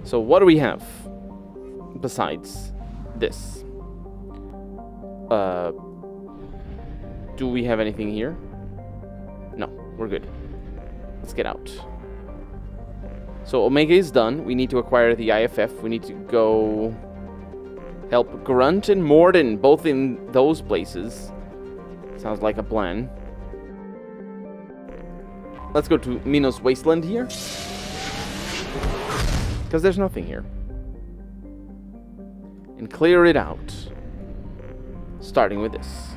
So what do we have besides this? Do we have anything here? No, we're good. Let's get out. So Omega is done. We need to acquire the IFF. We need to go help Grunt and Morden, both in those places. Sounds like a plan. Let's go to Minos Wasteland here. Because there's nothing here. And clear it out. Starting with this.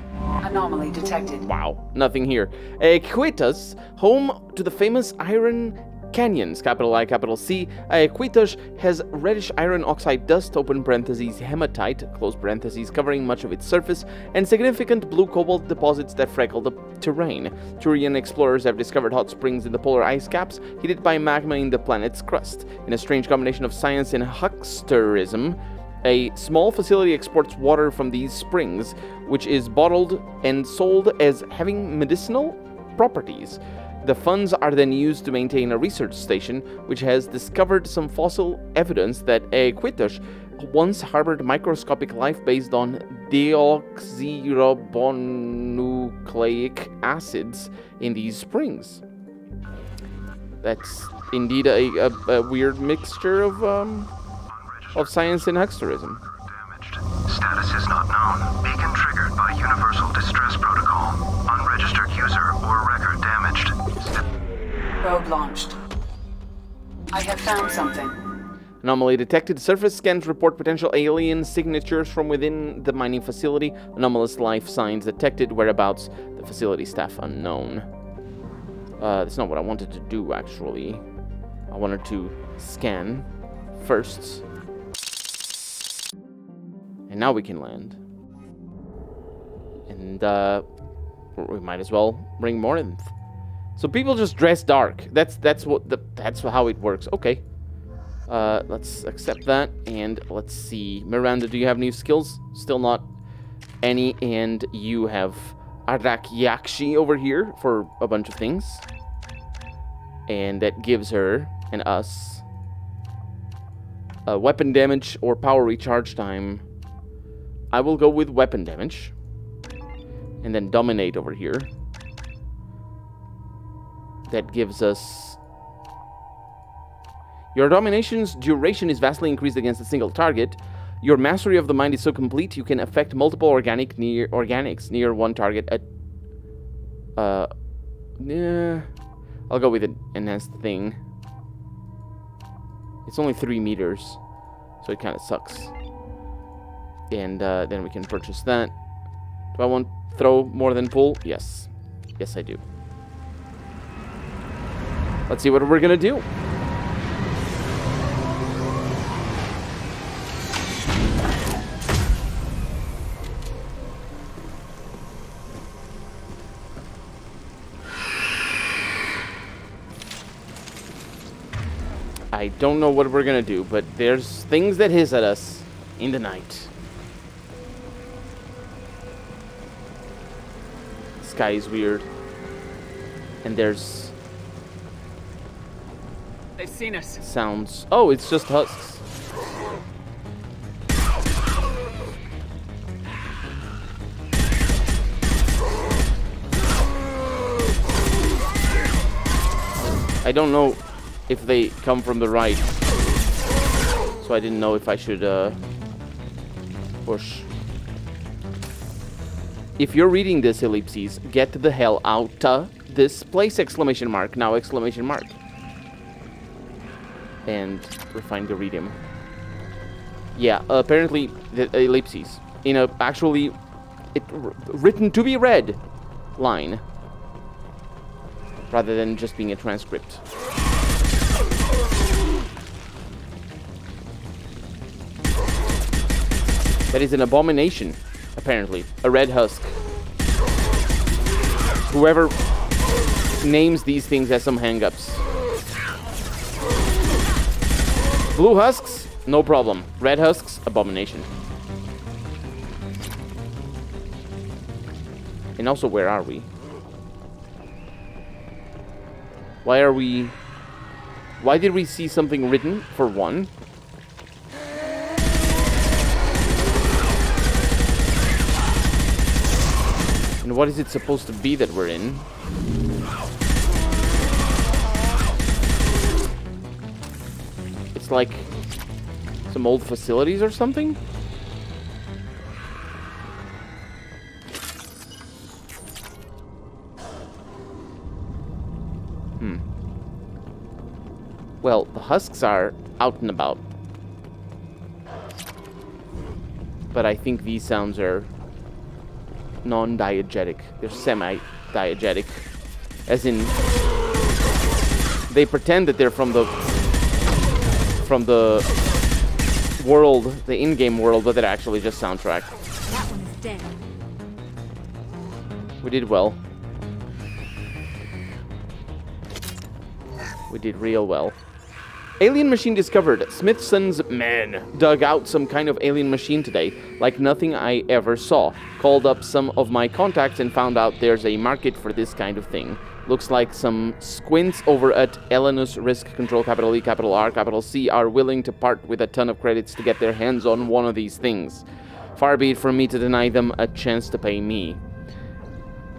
Anomaly detected. Wow, nothing here. Aequitas, home to the famous Iron Canyons, capital I, capital C. Aequitas has reddish iron oxide dust, open parentheses, hematite, close parentheses, covering much of its surface, and significant blue cobalt deposits that freckle the terrain. Turian explorers have discovered hot springs in the polar ice caps, heated by magma in the planet's crust. In a strange combination of science and hucksterism, a small facility exports water from these springs, which is bottled and sold as having medicinal properties. The funds are then used to maintain a research station, which has discovered some fossil evidence that Aequitas once harbored microscopic life based on deoxyribonucleic acids in these springs. That's indeed a weird mixture of science and hucksterism. Damaged. Status is not known. Beacon triggered by Universal Distress Protocol. Unregistered user or record damaged. Probe launched. I have found something. Anomaly detected. Surface scans report potential alien signatures from within the mining facility. Anomalous life signs detected. Whereabouts the facility staff unknown. That's not what I wanted to do, actually. I wanted to scan first. And now we can land. And we might as well bring Morinth. So people just dress dark. That's how it works. Okay. Let's accept that, and let's see. Miranda, do you have new skills? Still not any, and you have Arakyakshi over here for a bunch of things. And that gives her and us weapon damage or power recharge time. I will go with weapon damage. And then dominate over here. That gives us... Your domination's duration is vastly increased against a single target. Your mastery of the mind is so complete you can affect multiple organics near one target at... Yeah, I'll go with an enhanced thing. It's only 3 meters, so it kind of sucks. And then we can purchase that. Do I want throw more than pull? Yes. Yes, I do. Let's see what we're gonna do. I don't know what we're gonna do, but there's things that hiss at us in the night. The sky is weird. And there's... They've seen us. Sounds... Oh, it's just husks. I don't know if they come from the right, so I didn't know if I should push. If you're reading this, Ellipses, get the hell out this place! Exclamation mark. Now exclamation mark. And refine the radium. Yeah, apparently the ellipses in a actually written to be read line rather than just being a transcript. That is an abomination, apparently. A red husk. Whoever names these things has some hang-ups. Blue husks, no problem. Red husks, abomination. And also, where are we? Why did we see something written, for one? And what is it supposed to be that we're in? It's like some old facilities or something? Well, the husks are out and about. But I think these sounds are non-diegetic. They're semi-diegetic. As in, they pretend that they're from the world, the in-game world, but they're actually just soundtrack. That one is dead. We did well. We did real well. Alien machine discovered. Smithson's men dug out some kind of alien machine today, like nothing I ever saw. Called up some of my contacts and found out there's a market for this kind of thing. Looks like some squints over at Elenus Risk Control, capital E, capital R, capital C, are willing to part with a ton of credits to get their hands on one of these things. Far be it from me to deny them a chance to pay me.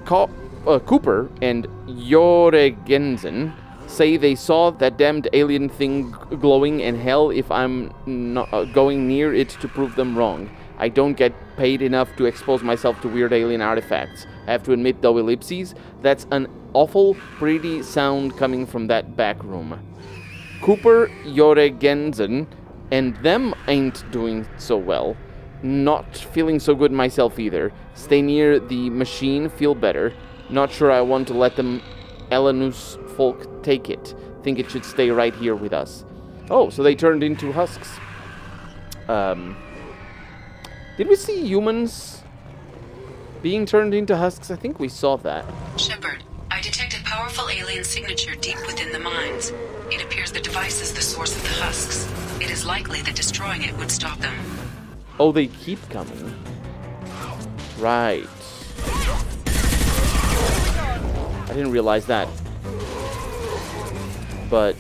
Cooper and Jorgensen say they saw that damned alien thing glowing, and hell if I'm not going near it to prove them wrong. I don't get paid enough to expose myself to weird alien artifacts. I have to admit, though, ellipses, that's an awful pretty sound coming from that back room. Cooper, Jorgensen, and them ain't doing so well. Not feeling so good myself either. Stay near the machine, feel better. Not sure I want to let them Elenus folk take it. Think it should stay right here with us. Oh, so they turned into husks. Did we see humans being turned into husks? I think we saw that. Shepard, I detected powerful alien signature deep within the mines. It appears the device is the source of the husks. It is likely that destroying it would stop them. Oh, they keep coming. Right. I didn't realize that. But,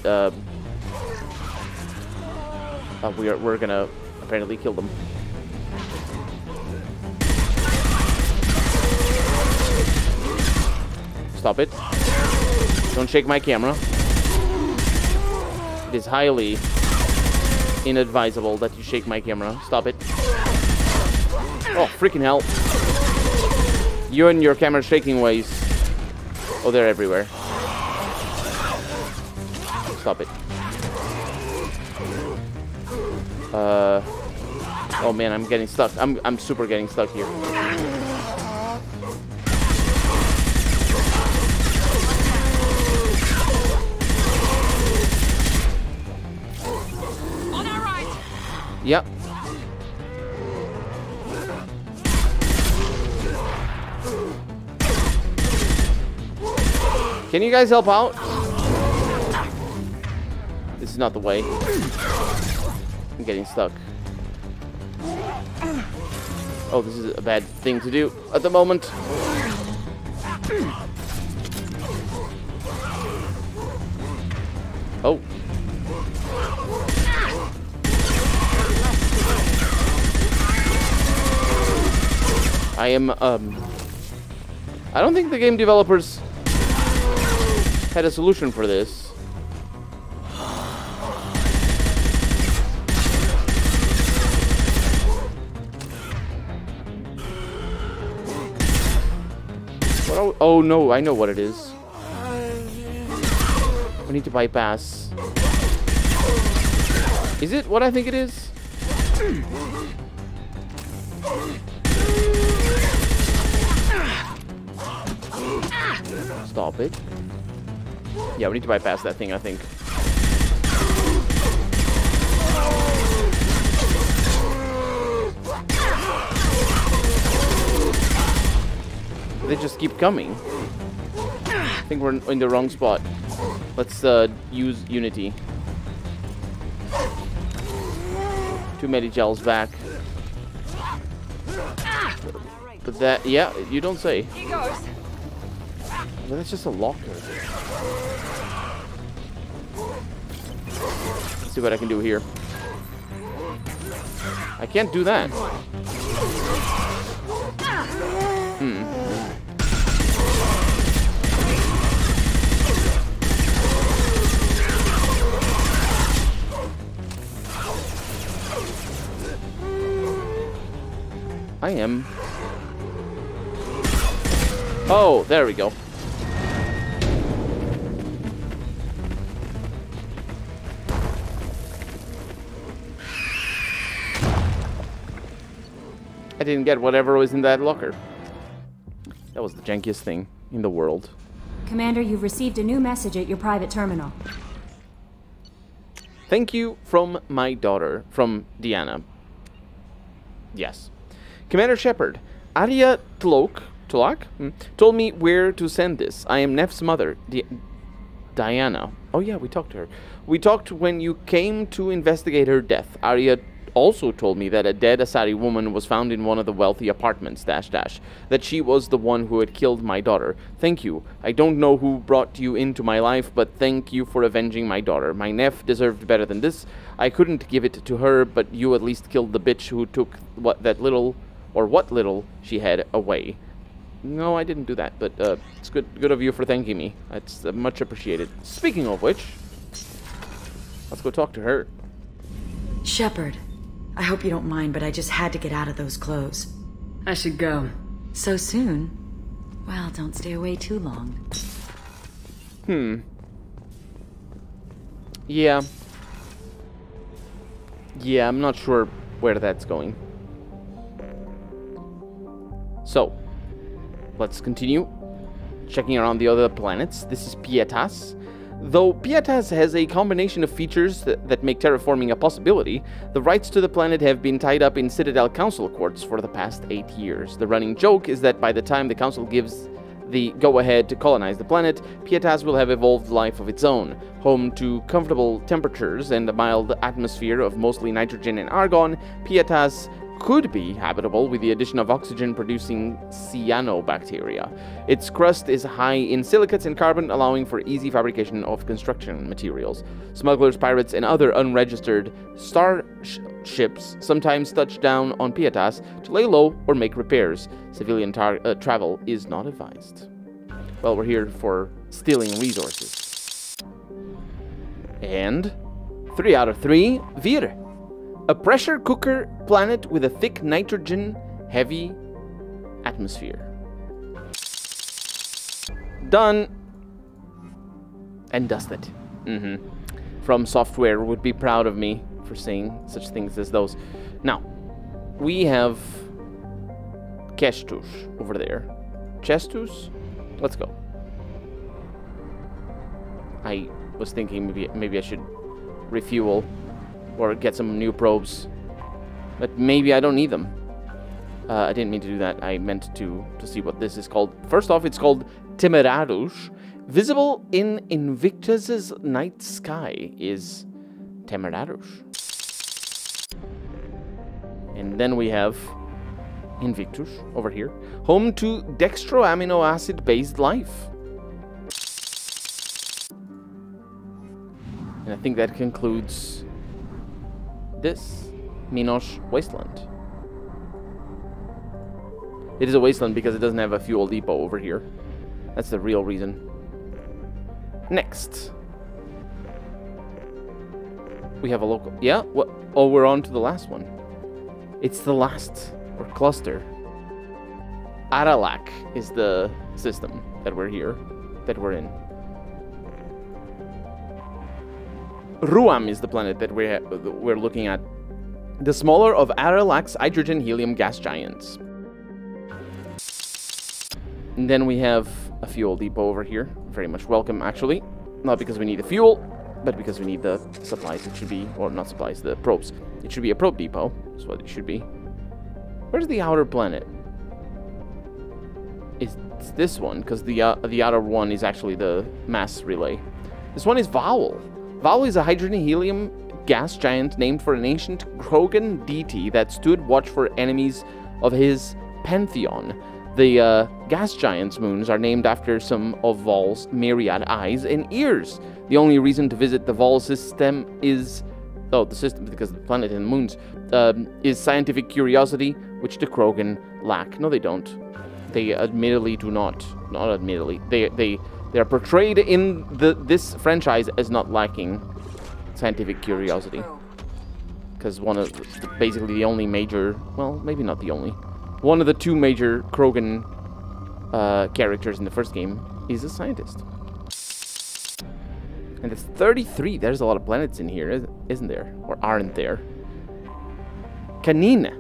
we're gonna apparently kill them. Stop it. Don't shake my camera. It is highly inadvisable that you shake my camera. Stop it. Oh, freaking hell. You and your camera shaking ways. Oh, they're everywhere. Stop it. Oh man, I'm getting stuck. I'm super getting stuck here. On our right. Yep. Can you guys help out? This is not the way. I'm getting stuck. Oh, this is a bad thing to do at the moment. Oh. I am, I don't think the game developers had a solution for this. What oh no, I know what it is. We need to bypass. Is it what I think it is? Stop it. Yeah, we need to bypass that thing, I think. They just keep coming. I think we're in the wrong spot. Let's use Unity. 2 Medigels back. But that, yeah, you don't say. Here goes. But that's just a locker. Let's see what I can do here. I can't do that. I am. Oh, there we go. I didn't get whatever was in that locker. That was the jankiest thing in the world. Commander, you've received a new message at your private terminal. Thank you from my daughter, from Diana. Yes. Commander Shepard, Arya Tlok told me where to send this. I am Neff's mother, Diana. Oh yeah, we talked to her. We talked when you came to investigate her death. Arya also told me that a dead Asari woman was found in one of the wealthy apartments, that she was the one who had killed my daughter. Thank you. I don't know who brought you into my life, but thank you for avenging my daughter. My Neff deserved better than this. I couldn't give it to her, but you at least killed the bitch who took what little she had away. No, I didn't do that, but it's good of you for thanking me. It's much appreciated. Speaking of which, let's go talk to her. Shepard, I hope you don't mind, but I just had to get out of those clothes. I should go. So soon? Well, don't stay away too long. Yeah. Yeah, I'm not sure where that's going. So, let's continue checking around the other planets. This is Pietas. Though Pietas has a combination of features that make terraforming a possibility, the rights to the planet have been tied up in Citadel Council courts for the past 8 years. The running joke is that by the time the Council gives the go-ahead to colonize the planet, Pietas will have evolved life of its own, home to comfortable temperatures and a mild atmosphere of mostly nitrogen and argon. Pietas could be habitable with the addition of oxygen-producing cyanobacteria. Its crust is high in silicates and carbon, allowing for easy fabrication of construction materials. Smugglers, pirates, and other unregistered starships sometimes touch down on Pietas to lay low or make repairs. Civilian travel is not advised. Well, we're here for stealing resources. And 3 out of 3, Vir. A pressure cooker planet with a thick nitrogen-heavy atmosphere. Done. And dusted. From Software would be proud of me for saying such things as those. Now, we have Kestus over there. Chestus? Let's go. I was thinking maybe I should refuel or get some new probes, but maybe I don't need them. I didn't mean to do that. I meant to see what this is called. First off, it's called Temerarus. Visible in Invictus's night sky is Temerarus. And then we have Invictus over here, home to dextroamino acid-based life. And I think that concludes this Minosh Wasteland. It is a wasteland because it doesn't have a fuel depot over here. That's the real reason. Next, we have a local. Yeah. What? Oh, we're on to the last one. It's the last cluster. Aralak is the system that we're in. Ruam is the planet that we're looking at. The smaller of Aralak's hydrogen-helium gas giants. And then we have a fuel depot over here. Very much welcome, actually. Not because we need the fuel, but because we need the supplies. It should be, or not supplies, the probes. It should be a probe depot. That's what it should be. Where's the outer planet? It's this one, because the outer one is actually the mass relay. This one is Vowel. Vowel is a hydrogen-helium gas giant named for an ancient Krogan deity that stood watch for enemies of his pantheon. The gas giant's moons are named after some of Vol's myriad eyes and ears. The only reason to visit the Vol system is... Oh, the system, because the planet and the moons, is scientific curiosity, which the Krogan lack. No, they don't. They admittedly do not. Not admittedly. They are portrayed in this franchise as not lacking scientific curiosity. Because one of basically the only major, well, maybe not the only, one of the two major Krogan characters in the first game is a scientist. And it's 33. There's a lot of planets in here, isn't there? Or aren't there? Canine.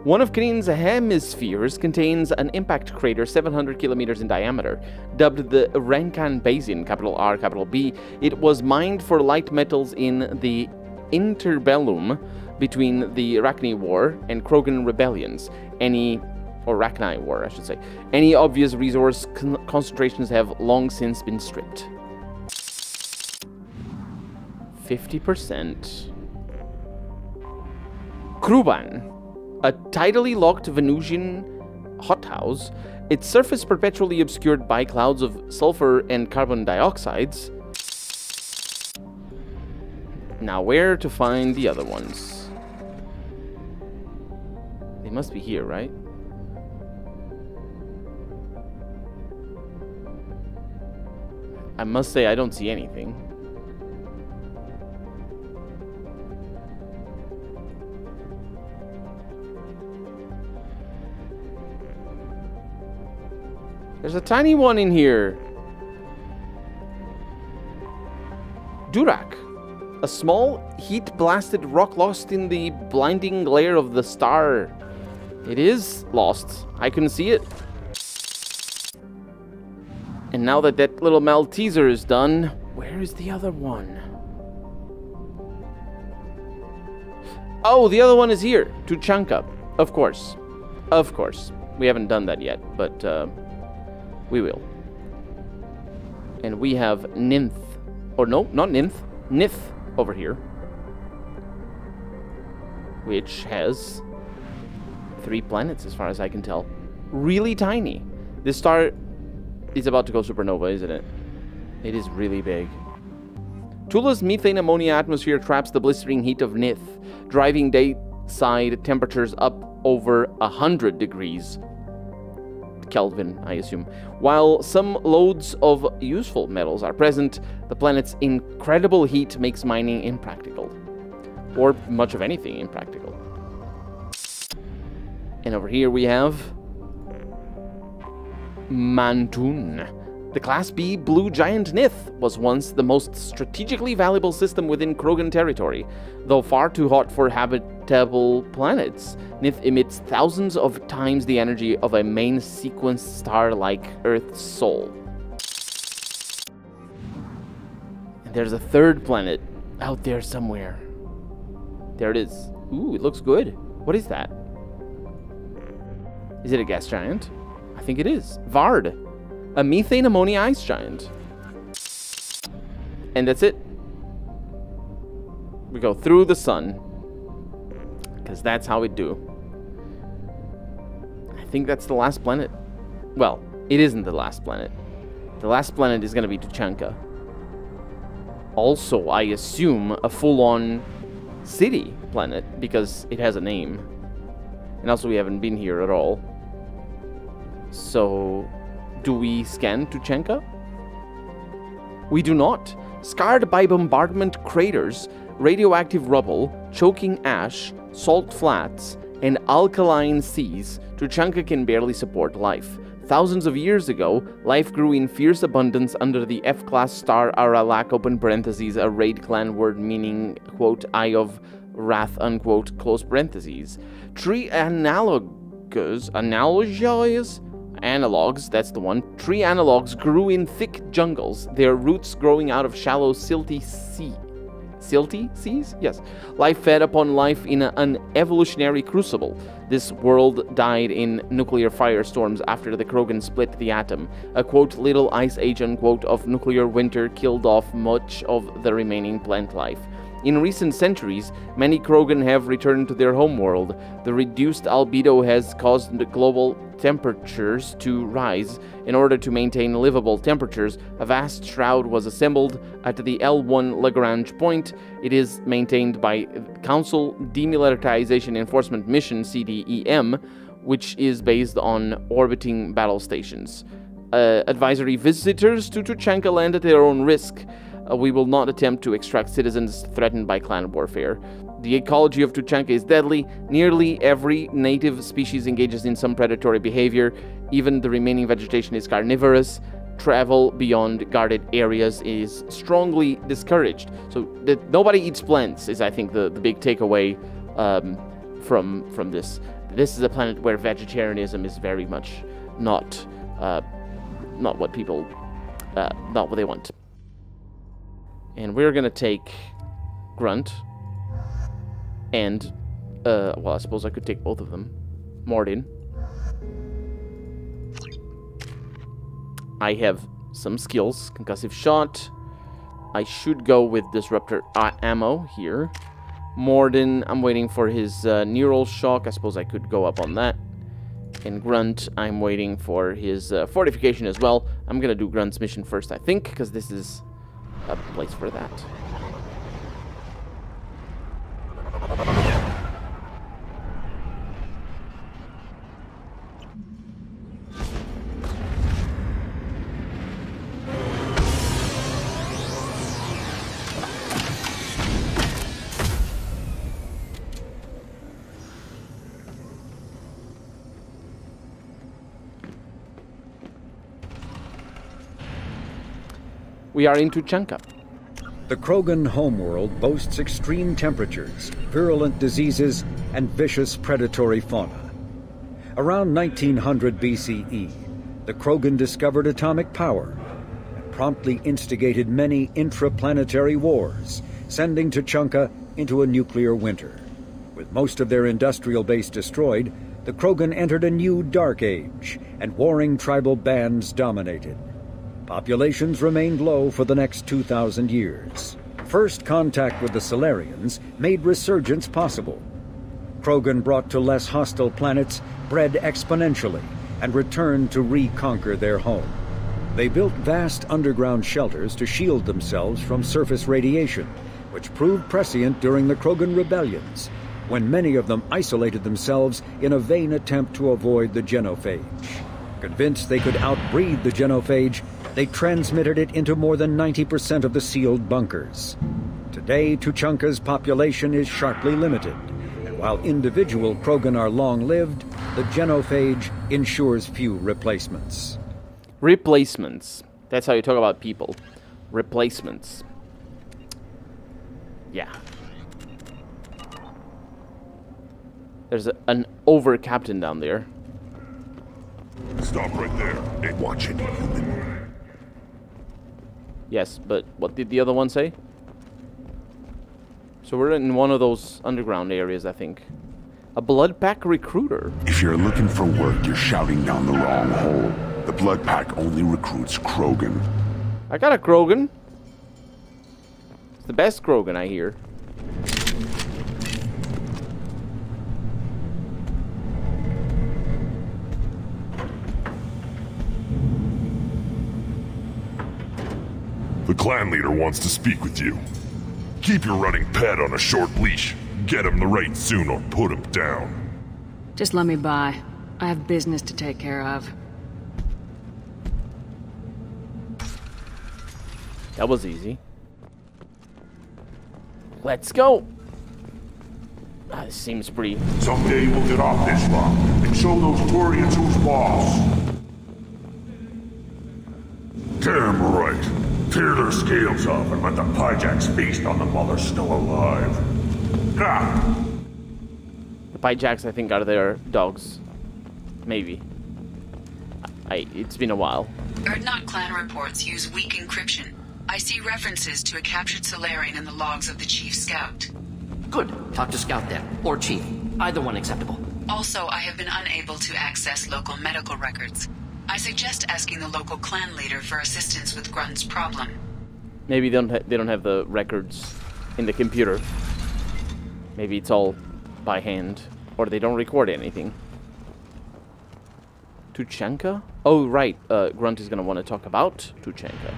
One of Canine's hemispheres contains an impact crater 700 kilometers in diameter, dubbed the Rankan Basin, capital R, capital B. It was mined for light metals in the interbellum between the Arachne War and Krogan rebellions. Or Rachni War, I should say. Any obvious resource concentrations have long since been stripped. 50%. Kruban. A tidally locked Venusian hothouse, its surface perpetually obscured by clouds of sulfur and carbon dioxides. Now where to find the other ones? They must be here, right? I must say I don't see anything. There's a tiny one in here. Durak. A small, heat-blasted rock lost in the blinding glare of the star. It is lost. I can see it. And now that that little Malteser is done, where is the other one? Oh, the other one is here. Tuchanka. Of course. Of course. We haven't done that yet, but we will. And we have Ninth. Or no, not Ninth. Nith over here. Which has 3 planets as far as I can tell. Really tiny. This star is about to go supernova, isn't it? It is really big. Tula's methane ammonia atmosphere traps the blistering heat of Nith, driving dayside temperatures up over 100 degrees Kelvin, I assume. While some loads of useful metals are present, the planet's incredible heat makes mining impractical. Or much of anything impractical. And over here we have Mantun. The Class B Blue Giant Nith was once the most strategically valuable system within Krogan territory. Though far too hot for habitable planets, Nith emits thousands of times the energy of a main sequence star like Earth's Sol. And there's a third planet out there somewhere. There it is. Ooh, it looks good. What is that? Is it a gas giant? I think it is. Vard. A methane ammonia ice giant. And that's it. We go through the sun. Because that's how we do. I think that's the last planet. Well, it isn't the last planet. The last planet is going to be Tuchanka. Also, I assume a full-on city planet, because it has a name. And also we haven't been here at all. So, do we scan Tuchanka? We do not. Scarred by bombardment craters, radioactive rubble, choking ash, salt flats, and alkaline seas, Tuchanka can barely support life. Thousands of years ago, life grew in fierce abundance under the F-class star Aralak, open parentheses, a raid clan word meaning, quote, eye of wrath, unquote, close parentheses. Tree analogs, that's the one. Tree analogs grew in thick jungles, their roots growing out of shallow silty seas? Yes. Life fed upon life in an evolutionary crucible. This world died in nuclear firestorms after the Krogan split the atom. A, quote, little ice age, unquote, of nuclear winter killed off much of the remaining plant life. In recent centuries, many Krogan have returned to their homeworld. The reduced albedo has caused global temperatures to rise. In order to maintain livable temperatures, a vast shroud was assembled at the L1 Lagrange point. It is maintained by Council Demilitarization Enforcement Mission, CDEM, which is based on orbiting battle stations. Advisory visitors to Tuchanka land at their own risk. We will not attempt to extract citizens threatened by clan warfare. The ecology of Tuchanka is deadly. Nearly every native species engages in some predatory behavior. Even the remaining vegetation is carnivorous. Travel beyond guarded areas is strongly discouraged. So nobody eats plants is, I think, the big takeaway from this. This is a planet where vegetarianism is very much not what people, not what they want. And we're gonna take Grunt. And, well, I suppose I could take both of them. Mordin. I have some skills. Concussive shot. I should go with disruptor ammo here. Mordin, I'm waiting for his neural shock. I suppose I could go up on that. And Grunt, I'm waiting for his fortification as well. I'm gonna do Grunt's mission first, I think, because this is a place for that. We are in Tuchanka. The Krogan homeworld boasts extreme temperatures, virulent diseases, and vicious predatory fauna. Around 1900 BCE, the Krogan discovered atomic power and promptly instigated many intraplanetary wars, sending Tuchanka into a nuclear winter. With most of their industrial base destroyed, the Krogan entered a new dark age, and warring tribal bands dominated. Populations remained low for the next 2,000 years. First contact with the Salarians made resurgence possible. Krogan brought to less hostile planets bred exponentially and returned to reconquer their home. They built vast underground shelters to shield themselves from surface radiation, which proved prescient during the Krogan rebellions, when many of them isolated themselves in a vain attempt to avoid the genophage. Convinced they could outbreed the genophage, they transmitted it into more than 90% of the sealed bunkers. Today, Tuchanka's population is sharply limited, and while individual Krogan are long-lived, the genophage ensures few replacements. Replacements. That's how you talk about people. Replacements. Yeah. There's an over-captain down there. Stop right there. Ain't watch any human. Yes, but what did the other one say? So we're in one of those underground areas, I think. A blood pack recruiter. If you're looking for work, you're shouting down the wrong hole. The blood pack only recruits Krogan. I got a Krogan. It's the best Krogan, I hear. The clan leader wants to speak with you. Keep your running pet on a short leash. Get him the right soon or put him down. Just let me by. I have business to take care of. That was easy. Let's go. This seems pretty... Someday we'll get off this rock and show those Turians who's boss. Damn right. Tear their scales off and let the Pyjaks feast on them while they're still alive. Ha! The Pyjaks, I think, are their dogs. Maybe. It's been a while. Erdnot clan reports use weak encryption. I see references to a captured Salarian in the logs of the Chief Scout. Good. Talk to Scout then. Or Chief. Either one acceptable. Also, I have been unable to access local medical records. I suggest asking the local clan leader for assistance with Grunt's problem. Maybe they don't have the records in the computer. Maybe it's all by hand. Or they don't record anything. Tuchanka? Oh, right. Grunt is going to want to talk about Tuchanka.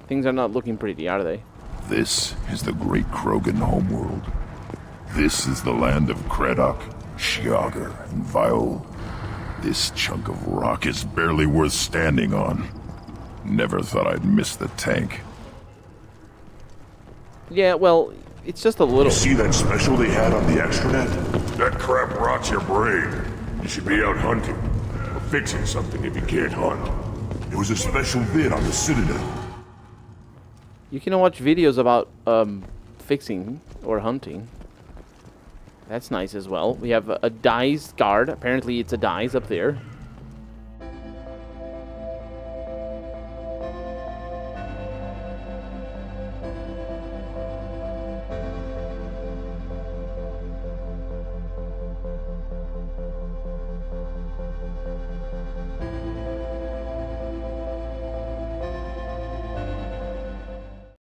Things are not looking pretty, are they? This is the great Krogan homeworld. This is the land of Kredok, Shiagar, and Viol. This chunk of rock is barely worth standing on. Never thought I'd miss the tank. Yeah, well, it's just a little. You see that special they had on the extranet? That crap rots your brain. You should be out hunting. Or fixing something if you can't hunt. It was a special vid on the Citadel. You can watch videos about fixing or hunting. That's nice as well. We have a Dice guard. Apparently it's a Dice up there.